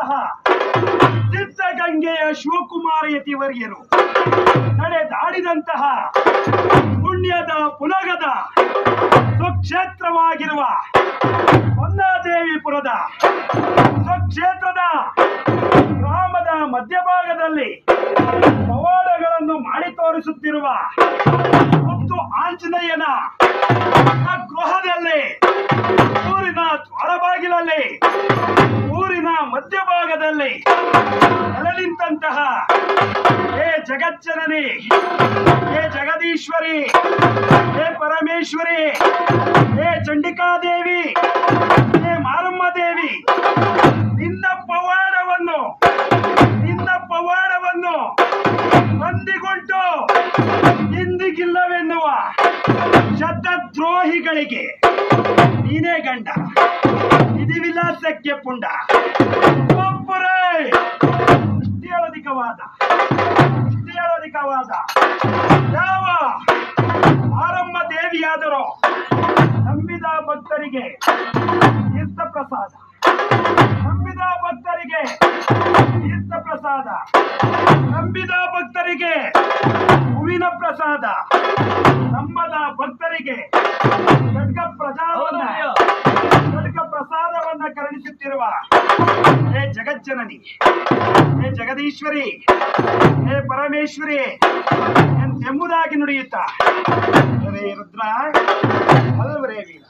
ನಡೆದಂತಹ ಸಿದ್ಧಗಂಗೆಯ ಶಿವಕುಮಾರ ಯತಿವರ್ಯರು ನಡೆದಾಡಿದಂತಹ ಪುಣ್ಯದ ಪುಲಗದ ಸ್ವಕ್ಷೇತ್ರವಾಗಿರುವ ಹೊನ್ನಾದೇವಿಪುರದ ಸ್ವಕ್ಷೇತ್ರದ ಗ್ರಾಮದ ಮಧ್ಯಭಾಗದಲ್ಲಿ ಪವಾಡಗಳನ್ನು ಮಾಡಿ ತೋರಿಸುತ್ತಿರುವ ಮತ್ತು ಆಂಜನೇಯನ ಗೃಹದಲ್ಲಿ ಊರಿನ ದ್ವಾರಬಾಗಿಲಲ್ಲಿ ಊರಿನ ಮಧ್ಯಭಾಗದಲ್ಲಿ ನೆಲೆ ನಿಂತಹ ಹೇ ಜಗಜ್ಜನನಿ, ಹೇ ಜಗದೀಶ್ವರಿ, ಹೇ ಪರಮೇಶ್ವರಿ, ಹೇ ಚಂಡಿಕಾದೇವಿ, ಹೇ ಮಾರಮ್ಮ ದೇವಿ, ನಿನ್ನ ಪವಾಡವನ್ನು ಹೊಂದಿಕೊಂಡು ಇಂದಿಗಿಲ್ಲವೆನ್ನುವ ಶತದ್ರೋಹಿಗಳಿಗೆ ನೀನೇ ಗಂಡ, ವಿಧಿವಿಲಾಸಕ್ಕೆ ಪುಂಡ. ಒಬ್ಬರೇ ಇಷ್ಟೇಳೋದಿಕವಾದ ಯಾವ ಮಾರಮ್ಮ ದೇವಿಯಾದರೂ ನಂಬಿದ ಭಕ್ತರಿಗೆ ತೀರ್ಥ ಪ್ರಸಾದ, ನಂಬಿದ ಭಕ್ತರಿಗೆ ತೀರ್ಥ ಪ್ರಸಾದ, ನಂಬಿದ ಭಕ್ತರಿಗೆ ಹೂವಿನ ಪ್ರಸಾದ, ನಂಬದ ಭಕ್ತರಿಗೆ ಖಡ್ಗ ಪ್ರಸಾದವನ್ನ ಕರುಣಿಸುತ್ತಿರುವ ಹೇ ಜಗಜ್ಜನನಿ, ಹೇ ಜಗದೀಶ್ವರಿ, ಹೇ ಪರಮೇಶ್ವರಿ ಎಂಬುದಾಗಿ ನುಡಿಯುತ್ತ ಹರೇ ರುದ್ರ ಹಲ್ವರೇ ವೀರ.